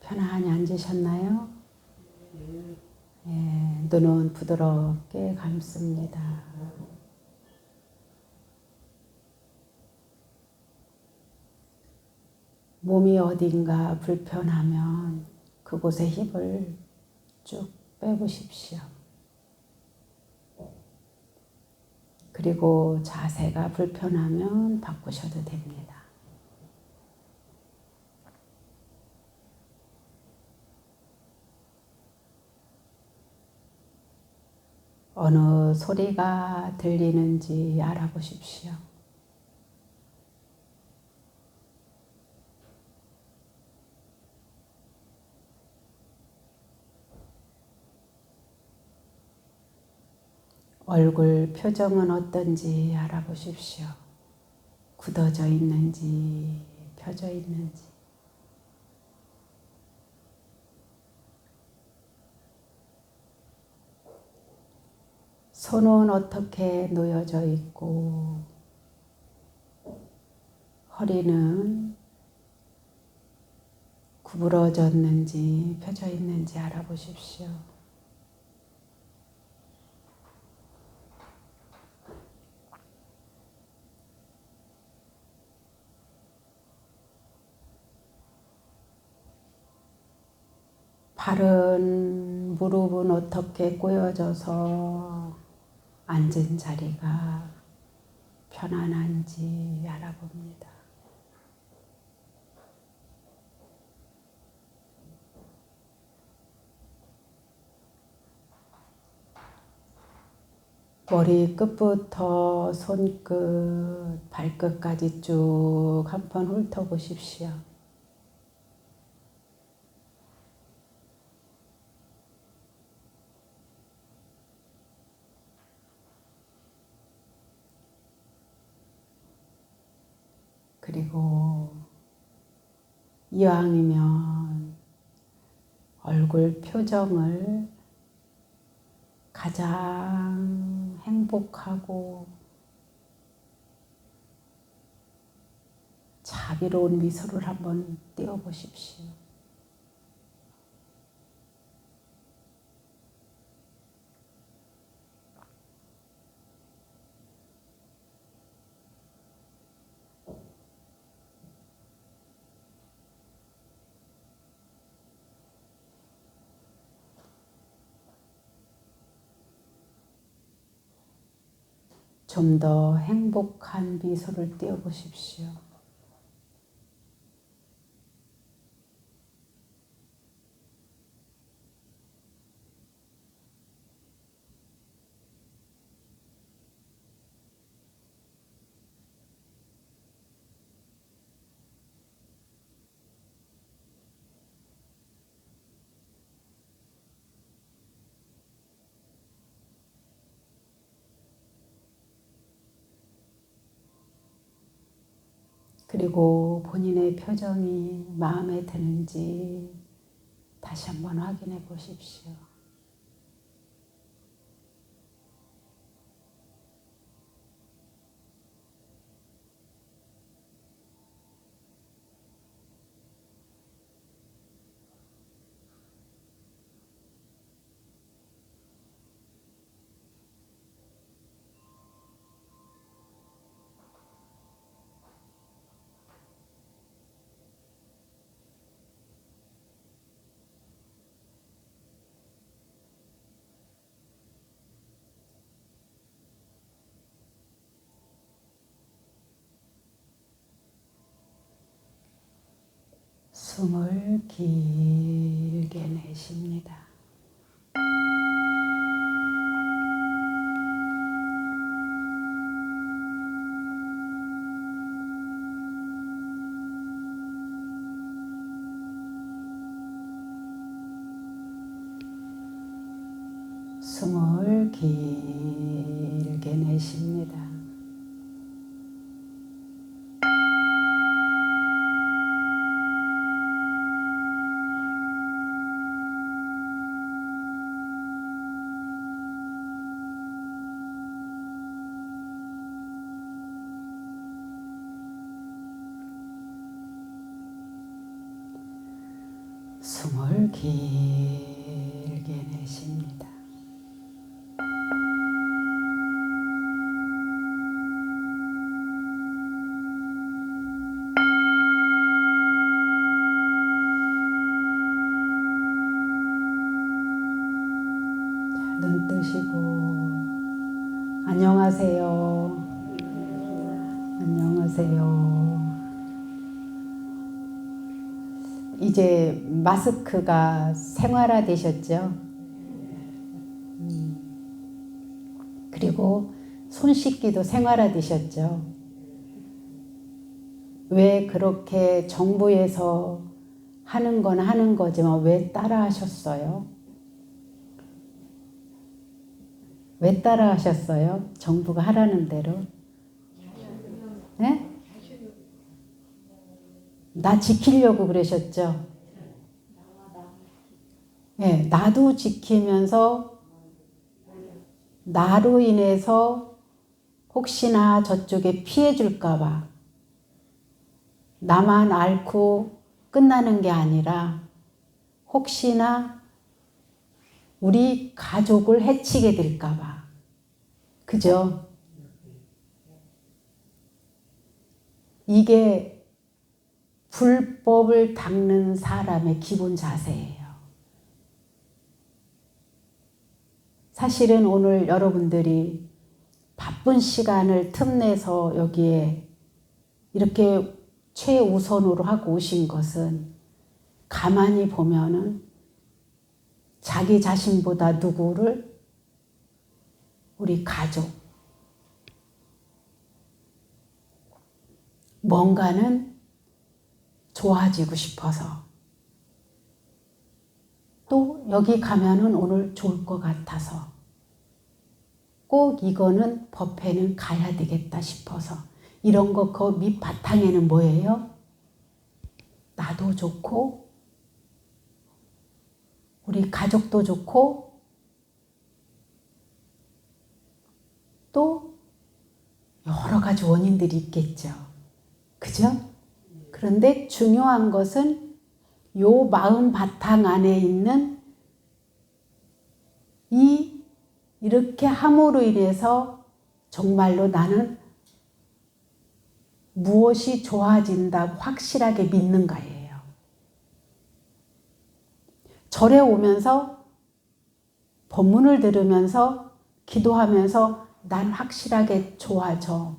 편안히 앉으셨나요? 예, 눈은 부드럽게 감습니다. 몸이 어딘가 불편하면 그곳에 힘을 쭉 빼보십시오. 그리고 자세가 불편하면 바꾸셔도 됩니다. 어느 소리가 들리는지 알아보십시오. 얼굴 표정은 어떤지 알아보십시오. 굳어져 있는지, 펴져 있는지. 손은 어떻게 놓여져 있고, 허리는 구부러졌는지, 펴져 있는지 알아보십시오. 발은, 무릎은 어떻게 꼬여져서 앉은 자리가 편안한지 알아봅니다. 머리 끝부터 손끝, 발끝까지 쭉 한번 훑어보십시오. 그리고 이왕이면 얼굴 표정을 가장 행복하고 자비로운 미소를 한번 띄워보십시오. 좀 더 행복한 미소를 띄워보십시오. 그리고 본인의 표정이 마음에 드는지 다시 한번 확인해 보십시오. 숨을 길게 내쉽니다. 숨을 길게 내쉽니다. 숨을 길게 내쉽니다. 눈 뜨시고 안녕하세요. 안녕하세요. 이제 마스크가 생활화되셨죠? 그리고 손 씻기도 생활화되셨죠? 왜 그렇게 정부에서 하는 건 하는 거지만 왜 따라 하셨어요? 왜 따라 하셨어요? 정부가 하라는 대로. 네? 나 지키려고 그러셨죠? 네, 나도 지키면서 나로 인해서 혹시나 저쪽에 피해 줄까 봐 나만 앓고 끝나는 게 아니라 혹시나 우리 가족을 해치게 될까 봐. 그죠? 이게 불법을 닦는 사람의 기본 자세예요. 사실은 오늘 여러분들이 바쁜 시간을 틈내서 여기에 이렇게 최우선으로 하고 오신 것은 가만히 보면은 자기 자신보다 누구를? 우리 가족. 뭔가는 좋아지고 싶어서 또 여기 가면은 오늘 좋을 것 같아서 꼭 이거는 법회는 가야 되겠다 싶어서 이런 거 그 밑바탕에는 뭐예요? 나도 좋고 우리 가족도 좋고 또 여러 가지 원인들이 있겠죠. 그죠? 그런데 중요한 것은 요 마음 바탕 안에 있는 이렇게 함으로 인해서 정말로 나는 무엇이 좋아진다고 확실하게 믿는가예요. 절에 오면서 법문을 들으면서 기도하면서 난 확실하게 좋아져.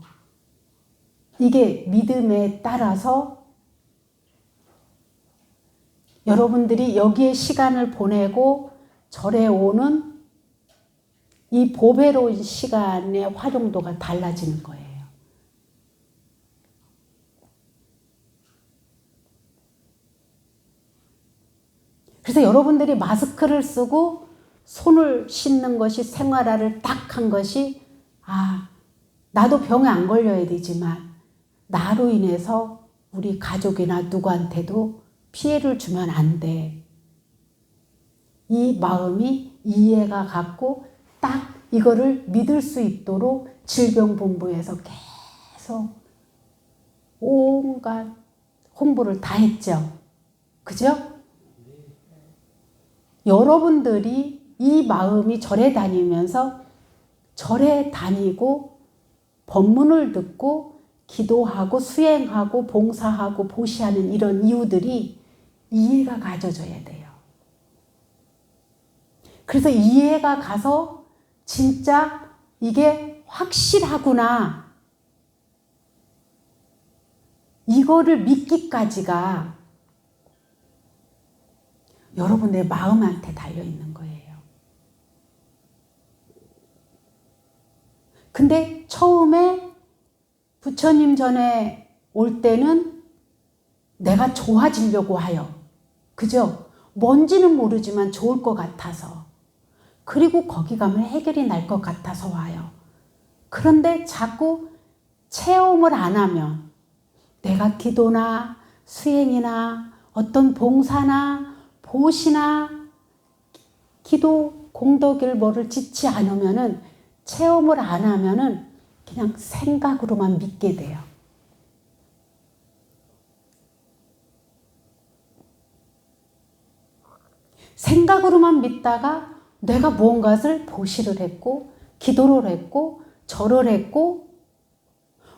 이게 믿음에 따라서 여러분들이 여기에 시간을 보내고 절에 오는 이 보배로운 시간의 활용도가 달라지는 거예요. 그래서 여러분들이 마스크를 쓰고 손을 씻는 것이 생활화를 딱 한 것이 나도 병에 안 걸려야 되지만 나로 인해서 우리 가족이나 누구한테도 피해를 주면 안 돼. 이 마음이 이해가 갖고 딱 이거를 믿을 수 있도록 질병본부에서 계속 온갖 홍보를 다 했죠. 그죠? 여러분들이 이 마음이 절에 다니면서 절에 다니고 법문을 듣고 기도하고 수행하고 봉사하고 보시하는 이런 이유들이 이해가 가져져야 돼요. 그래서 이해가 가서 진짜 이게 확실하구나. 이거를 믿기까지가 여러분의 마음한테 달려있는 거예요. 근데 처음에 부처님 전에 올 때는 내가 좋아지려고 하여. 그죠? 뭔지는 모르지만 좋을 것 같아서. 그리고 거기 가면 해결이 날 것 같아서 와요. 그런데 자꾸 체험을 안 하면 내가 기도나 수행이나 어떤 봉사나 보시나 기도 공덕을 뭐를 짓지 않으면은 체험을 안 하면은 그냥 생각으로만 믿게 돼요. 생각으로만 믿다가 내가 무언가를 보시를 했고 기도를 했고 절을 했고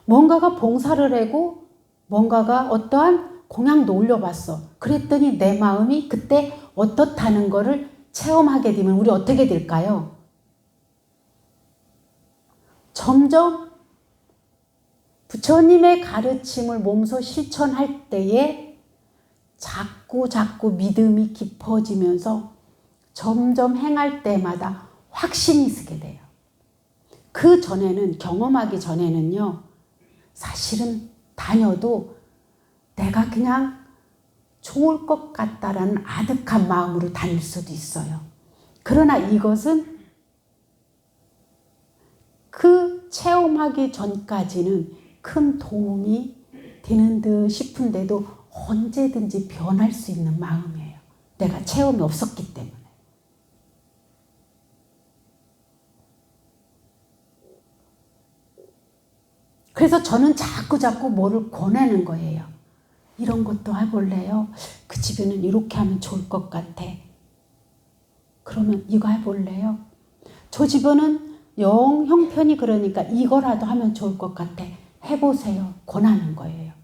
뭔가가 봉사를 하고 뭔가가 어떠한 공양도 올려봤어. 그랬더니 내 마음이 그때 어떻다는 거를 체험하게 되면 우리 어떻게 될까요? 점점 부처님의 가르침을 몸소 실천할 때에 자꾸 믿음이 깊어지면서 점점 행할 때마다 확신이 있게 돼요. 그 전에는, 경험하기 전에는요, 사실은 다녀도 내가 그냥 좋을 것 같다라는 아득한 마음으로 다닐 수도 있어요. 그러나 이것은 그 체험하기 전까지는 큰 도움이 되는 듯 싶은데도 언제든지 변할 수 있는 마음이에요. 내가 체험이 없었기 때문에. 그래서 저는 자꾸 뭐를 권하는 거예요. 이런 것도 해볼래요? 그 집에는 이렇게 하면 좋을 것 같아. 그러면 이거 해볼래요? 저 집에는 영 형편이 그러니까 이거라도 하면 좋을 것 같아. 해보세요. 권하는 거예요.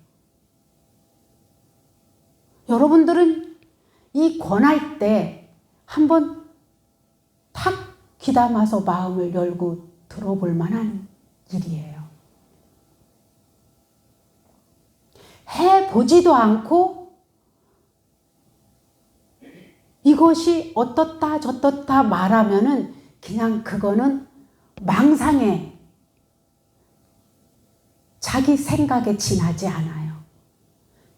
여러분들은 이 권할 때 한번 탁 귀담아서 마음을 열고 들어볼 만한 일이에요. 해보지도 않고 이것이 어떻다 저떻다 말하면은 그냥 그거는 망상에 자기 생각에 지나지 않아요.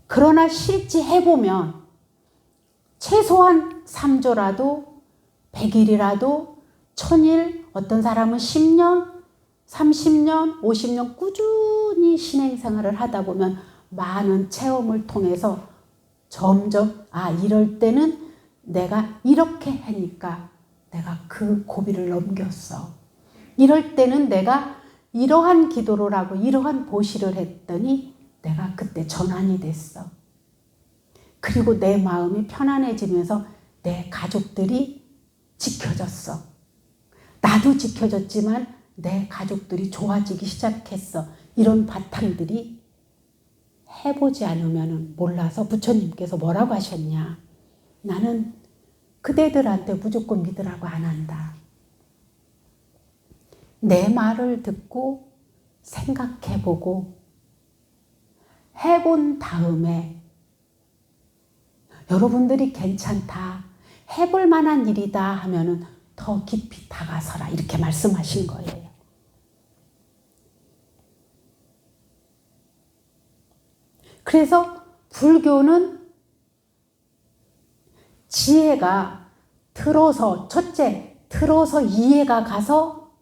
그러나 실제 해보면 최소한 3조라도 100일이라도 1000일, 어떤 사람은 10년, 30년, 50년 꾸준히 신행생활을 하다 보면 많은 체험을 통해서 점점 이럴 때는 내가 이렇게 하니까 내가 그 고비를 넘겼어. 이럴 때는 내가 이러한 기도를 하고 이러한 보시를 했더니 내가 그때 전환이 됐어. 그리고 내 마음이 편안해지면서 내 가족들이 지켜졌어. 나도 지켜졌지만 내 가족들이 좋아지기 시작했어. 이런 바탕들이 해보지 않으면 몰라서 부처님께서 뭐라고 하셨냐. 나는 그대들한테 무조건 믿으라고 안 한다. 내 말을 듣고 생각해보고 해본 다음에 여러분들이 괜찮다, 해볼 만한 일이다 하면은 더 깊이 다가서라 이렇게 말씀하신 거예요. 그래서 불교는 지혜가 들어서, 첫째, 들어서 이해가 가서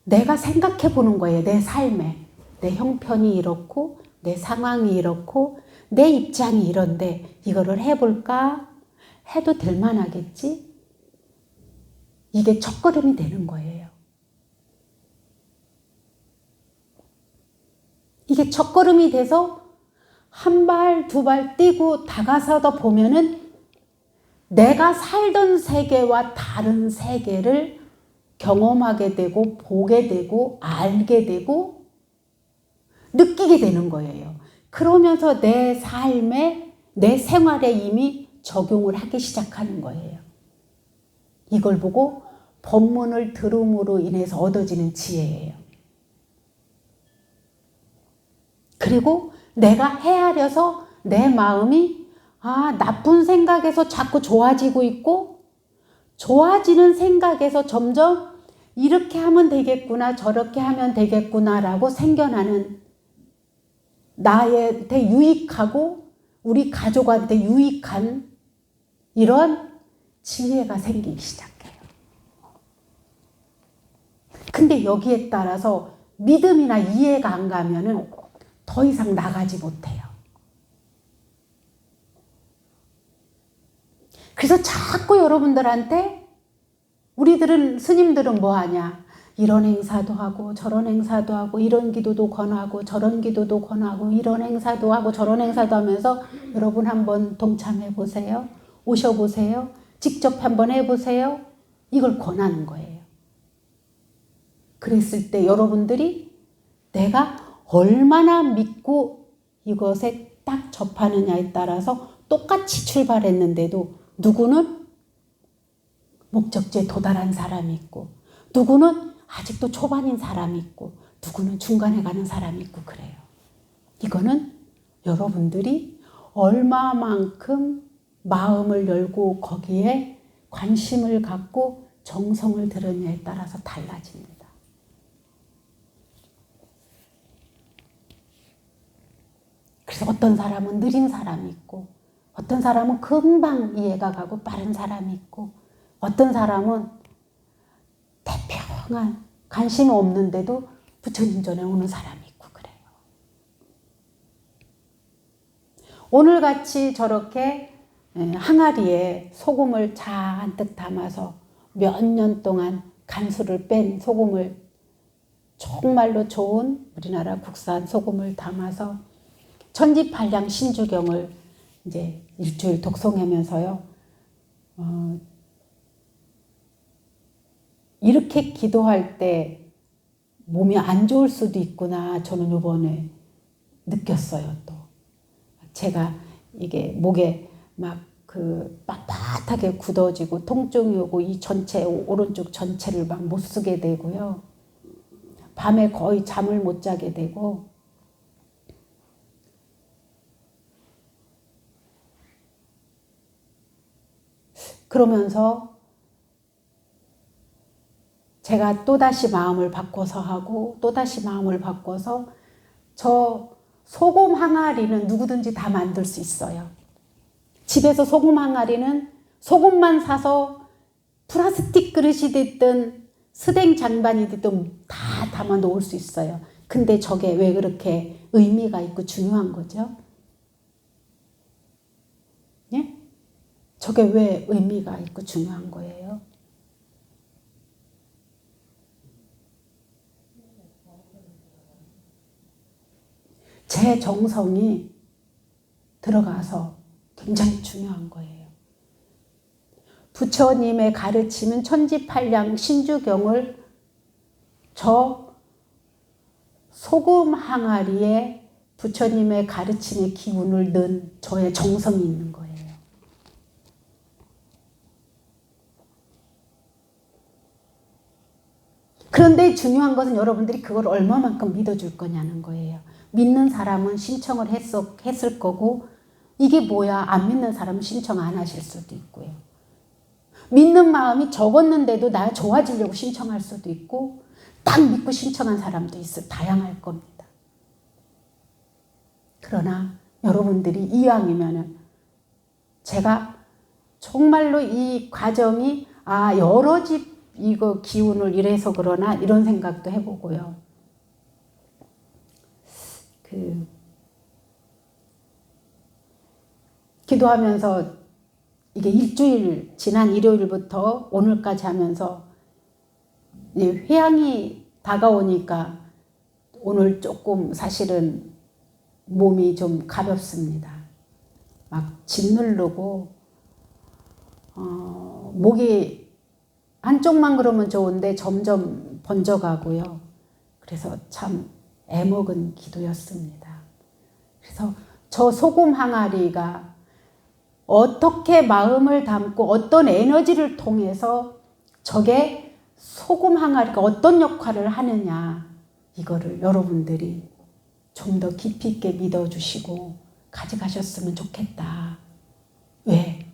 내가 생각해 보는 거예요. 내 삶에. 내 형편이 이렇고, 내 상황이 이렇고, 내 입장이 이런데 이거를 해볼까? 해도 될 만하겠지? 이게 첫걸음이 되는 거예요. 이게 첫걸음이 돼서 한 발, 두 발 뛰고 다가서다 보면은 내가 살던 세계와 다른 세계를 경험하게 되고 보게 되고 알게 되고 느끼게 되는 거예요. 그러면서 내 삶에, 내 생활에 이미 적용을 하기 시작하는 거예요. 이걸 보고 법문을 들음으로 인해서 얻어지는 지혜예요. 그리고 내가 헤아려서 내 마음이 나쁜 생각에서 자꾸 좋아지고 있고 좋아지는 생각에서 점점 이렇게 하면 되겠구나 저렇게 하면 되겠구나 라고 생겨나는 나한테 유익하고 우리 가족한테 유익한 이런 지혜가 생기기 시작해요. 근데 여기에 따라서 믿음이나 이해가 안 가면은 더 이상 나가지 못해요. 그래서 자꾸 여러분들한테 우리들은 스님들은 뭐 하냐? 이런 행사도 하고 저런 행사도 하고 이런 기도도 권하고 저런 기도도 권하고 이런 행사도 하고 저런 행사도 하면서 여러분 한번 동참해 보세요. 오셔보세요. 직접 한번 해보세요. 이걸 권하는 거예요. 그랬을 때 여러분들이 내가 얼마나 믿고 이것에 딱 접하느냐에 따라서 똑같이 출발했는데도 누구는 목적지에 도달한 사람이 있고 누구는 아직도 초반인 사람이 있고 누구는 중간에 가는 사람이 있고 그래요. 이거는 여러분들이 얼마만큼 마음을 열고 거기에 관심을 갖고 정성을 들으냐에 따라서 달라집니다. 그래서 어떤 사람은 느린 사람이 있고 어떤 사람은 금방 이해가 가고 빠른 사람이 있고 어떤 사람은 태평한 관심이 없는데도 부처님 전에 오는 사람이 있고 그래요. 오늘같이 저렇게 항아리에 소금을 잔뜩 담아서 몇 년 동안 간수를 뺀 소금을 정말로 좋은 우리나라 국산 소금을 담아서 천지팔량 신주경을 이제 일주일 독송하면서요. 이렇게 기도할 때 몸이 안 좋을 수도 있구나. 저는 이번에 느꼈어요. 또 제가 이게 목에 막 그 빳빳하게 굳어지고 통증이 오고 이 전체 오른쪽 전체를 막 못 쓰게 되고요. 밤에 거의 잠을 못 자게 되고 그러면서 제가 또다시 마음을 바꿔서 하고 또다시 마음을 바꿔서 저 소금 항아리는 누구든지 다 만들 수 있어요. 집에서 소금 항아리는 소금만 사서 플라스틱 그릇이 됐든 스댕 장반이 됐든 다 담아 놓을 수 있어요. 근데 저게 왜 그렇게 의미가 있고 중요한 거죠? 예? 저게 왜 의미가 있고 중요한 거예요? 제 정성이 들어가서 굉장히 중요한 거예요. 부처님의 가르치는 천지팔량 신주경을 저 소금 항아리에 부처님의 가르침의 기운을 넣은 저의 정성이 있는 거예요. 그런데 중요한 것은 여러분들이 그걸 얼마만큼 믿어줄 거냐는 거예요. 믿는 사람은 신청을 했을 거고 이게 뭐야 안 믿는 사람은 신청 안 하실 수도 있고요. 믿는 마음이 적었는데도 나 좋아지려고 신청할 수도 있고 딱 믿고 신청한 사람도 있어 다양할 겁니다. 그러나 여러분들이 이왕이면은 제가 정말로 이 과정이 여러 집 이거 기운을 이래서 그러나 이런 생각도 해보고요. 기도하면서 이게 일주일 지난 일요일부터 오늘까지 하면서 회양이 다가오니까 오늘 조금 사실은 몸이 좀 가볍습니다. 막 짓누르고 목이 한쪽만 그러면 좋은데 점점 번져가고요. 그래서 참 애먹은 기도였습니다. 그래서 저 소금 항아리가 어떻게 마음을 담고 어떤 에너지를 통해서 저게 소금 항아리가 어떤 역할을 하느냐 이거를 여러분들이 좀 더 깊이 있게 믿어주시고 가져가셨으면 좋겠다. 왜?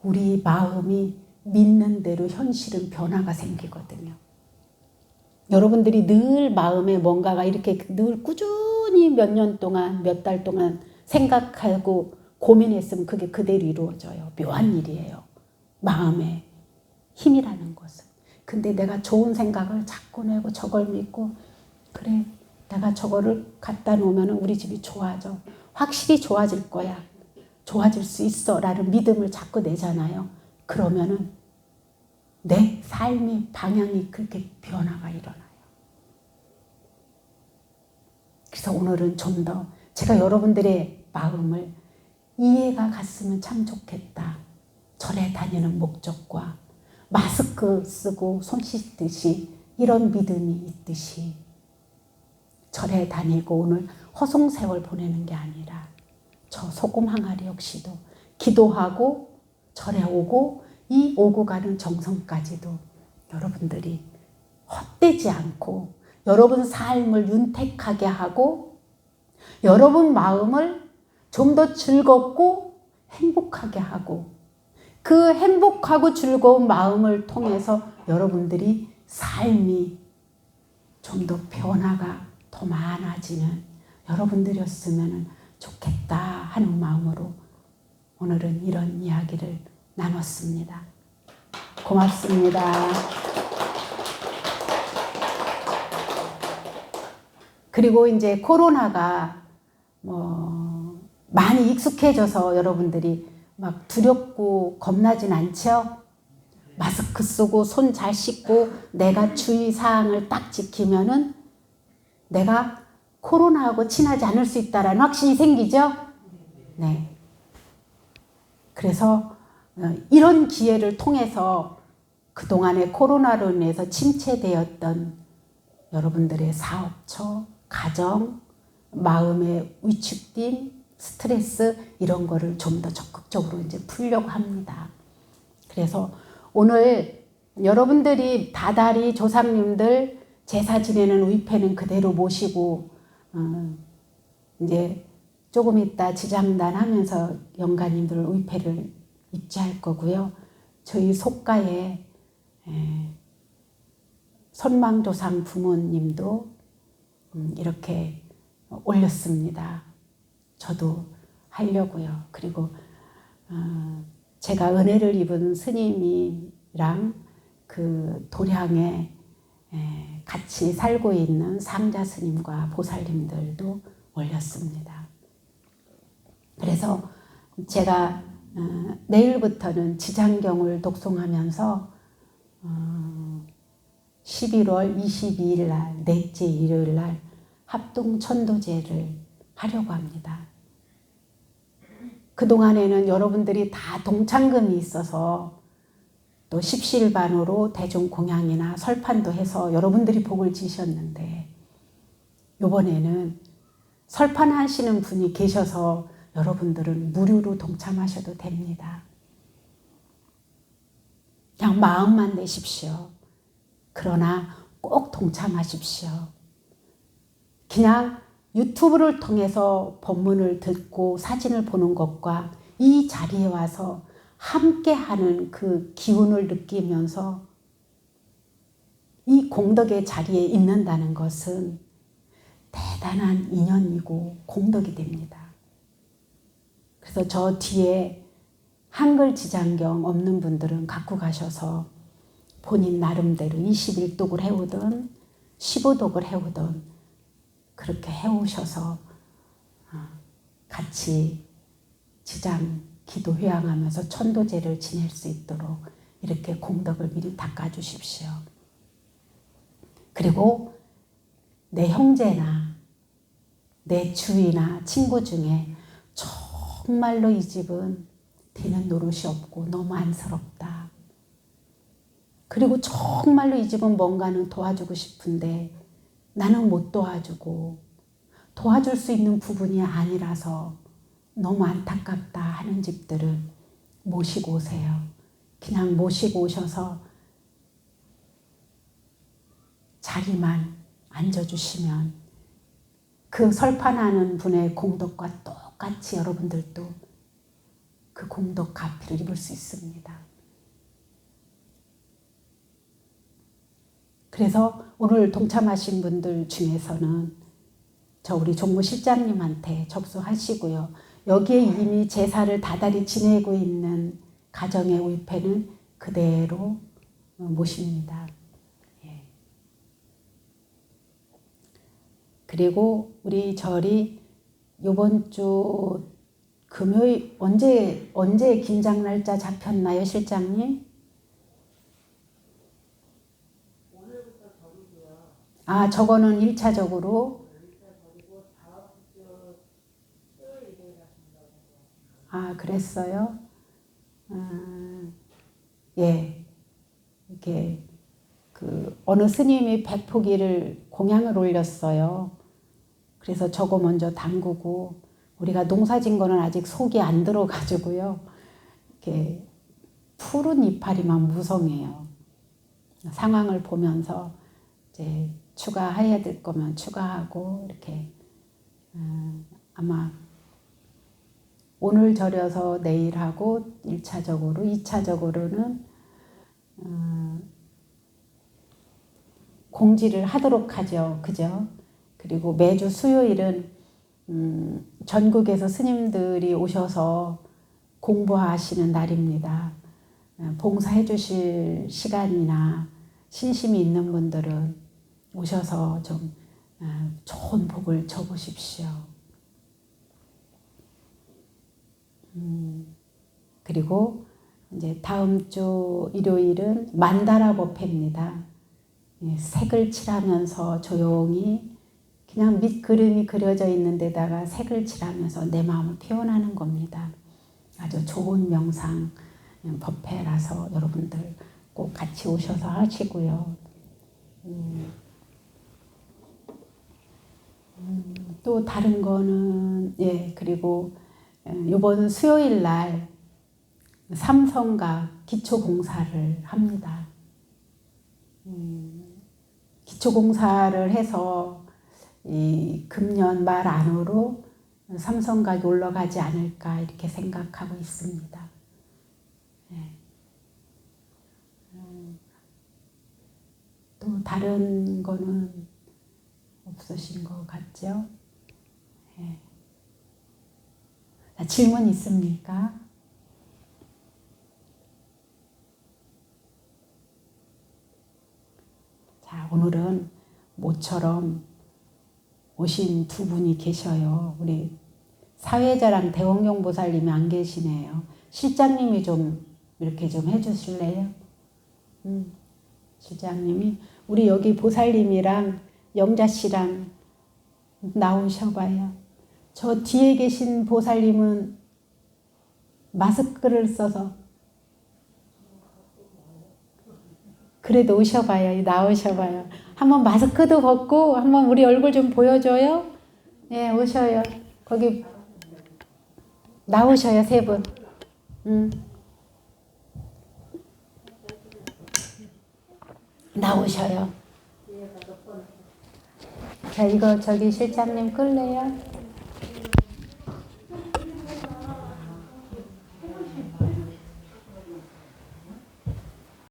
우리 마음이 믿는 대로 현실은 변화가 생기거든요. 여러분들이 늘 마음에 뭔가가 이렇게 늘 꾸준히 몇 년 동안 몇 달 동안 생각하고 고민했으면 그게 그대로 이루어져요. 묘한 일이에요. 마음의 힘이라는 것은. 근데 내가 좋은 생각을 자꾸 내고 저걸 믿고 그래 내가 저거를 갖다 놓으면 우리 집이 좋아져. 확실히 좋아질 거야. 좋아질 수 있어 라는 믿음을 자꾸 내잖아요. 그러면은 내 삶의 방향이 그렇게 변화가 일어나요. 그래서 오늘은 좀 더 제가 여러분들의 마음을 이해가 갔으면 참 좋겠다. 절에 다니는 목적과 마스크 쓰고 손 씻듯이 이런 믿음이 있듯이 절에 다니고 오늘 허송세월 보내는 게 아니라 저 소금 항아리 역시도 기도하고 절에 오고 이 오고 가는 정성까지도 여러분들이 헛되지 않고 여러분 삶을 윤택하게 하고 여러분 마음을 좀 더 즐겁고 행복하게 하고 그 행복하고 즐거운 마음을 통해서 여러분들이 삶이 좀 더 변화가 더 많아지는 여러분들이었으면 좋겠다 하는 마음으로 오늘은 이런 이야기를 나눴습니다. 고맙습니다. 그리고 이제 코로나가 많이 익숙해져서 여러분들이 막 두렵고 겁나진 않죠? 마스크 쓰고 손 잘 씻고 내가 주의사항을 딱 지키면은 내가 코로나하고 친하지 않을 수 있다라는 확신이 생기죠? 네. 그래서 이런 기회를 통해서 그동안의 코로나로 인해서 침체되었던 여러분들의 사업처, 가정, 마음의 위축됨, 스트레스 이런 거를 좀 더 적극적으로 이제 풀려고 합니다. 그래서 오늘 여러분들이 다달이 조상님들 제사 지내는 위패는 그대로 모시고 이제 조금 있다 지장단 하면서 영가님들 위패를 입지할 거고요. 저희 속가에 선망조상 부모님도 이렇게 올렸습니다. 저도 하려고요. 그리고 제가 은혜를 입은 스님이랑 그 도량에 같이 살고 있는 상자 스님과 보살님들도 올렸습니다. 그래서 제가 내일부터는 지장경을 독송하면서 11월 22일 날 넷째 일요일 날 합동천도제를 하려고 합니다. 그동안에는 여러분들이 다 동창금이 있어서 또 십시일반으로 대중공양이나 설판도 해서 여러분들이 복을 지셨는데 이번에는 설판하시는 분이 계셔서 여러분들은 무료로 동참하셔도 됩니다. 그냥 마음만 내십시오. 그러나 꼭 동참하십시오. 그냥 유튜브를 통해서 법문을 듣고 사진을 보는 것과 이 자리에 와서 함께하는 그 기운을 느끼면서 이 공덕의 자리에 있는다는 것은 대단한 인연이고 공덕이 됩니다. 그래서 저 뒤에 한글 지장경 없는 분들은 갖고 가셔서 본인 나름대로 21독을 해오든 15독을 해오든 그렇게 해오셔서 같이 지장 기도 회양하면서 천도제를 지낼 수 있도록 이렇게 공덕을 미리 닦아주십시오. 그리고 내 형제나 내 주위나 친구 중에 정말로 이 집은 되는 노릇이 없고 너무 안쓰럽다. 그리고 정말로 이 집은 뭔가는 도와주고 싶은데 나는 못 도와주고 도와줄 수 있는 부분이 아니라서 너무 안타깝다 하는 집들을 모시고 오세요. 그냥 모시고 오셔서 자리만 앉아주시면 그 설판하는 분의 공덕과 똑같이 여러분들도 그 공덕 가피를 입을 수 있습니다. 그래서 오늘 동참하신 분들 중에서는 저 우리 종무 실장님한테 접수하시고요. 여기에 이미 제사를 다달이 지내고 있는 가정의 위패는 그대로 모십니다. 예. 그리고 우리 절이 이번 주 금요일 언제 김장 날짜 잡혔나요, 실장님? 오늘부터 절이고요. 아, 저거는 1차적으로. 절이고 다음 주 수요일 일요일 하신다고. 아, 그랬어요? 예, 이렇게 그 어느 스님이 백포기를 공양을 올렸어요. 그래서 저거 먼저 담그고 우리가 농사진 거는 아직 속이 안 들어가지고요. 이렇게 푸른 이파리만 무성해요. 상황을 보면서 이제 추가해야 될 거면 추가하고 이렇게 아마 오늘 절여서 내일 하고 1차적으로 2차적으로는 공지를 하도록 하죠. 그죠? 그리고 매주 수요일은 전국에서 스님들이 오셔서 공부하시는 날입니다. 봉사해 주실 시간이나 신심이 있는 분들은 오셔서 좀 좋은 복을 줘보십시오. 그리고 이제 다음 주 일요일은 만다라 법회입니다. 색을 칠하면서 조용히 그냥 밑그림이 그려져 있는 데다가 색을 칠하면서 내 마음을 표현하는 겁니다. 아주 좋은 명상 법회라서 여러분들 꼭 같이 오셔서 하시고요. 또 다른 거는 그리고 이번 수요일 날 삼성가 기초공사를 합니다. 기초공사를 해서 이 금년 말 안으로 삼성각이 올라가지 않을까 이렇게 생각하고 있습니다. 또 다른 거는 없으신 것 같죠? 질문 있습니까? 자, 오늘은 모처럼 오신 두 분이 계셔요. 우리 사회자랑 대원경 보살님이 안 계시네요. 실장님이 좀 이렇게 좀 해주실래요? 실장님이 우리 여기 보살님이랑 영자 씨랑 나오셔봐요. 저 뒤에 계신 보살님은 마스크를 써서 그래도 오셔봐요. 나오셔봐요. 한번 마스크도 벗고 한번 우리 얼굴 좀 보여줘요. 네, 오셔요. 거기 나오셔요, 세 분. 나오셔요. 자, 이거 저기 실장님 끌래요?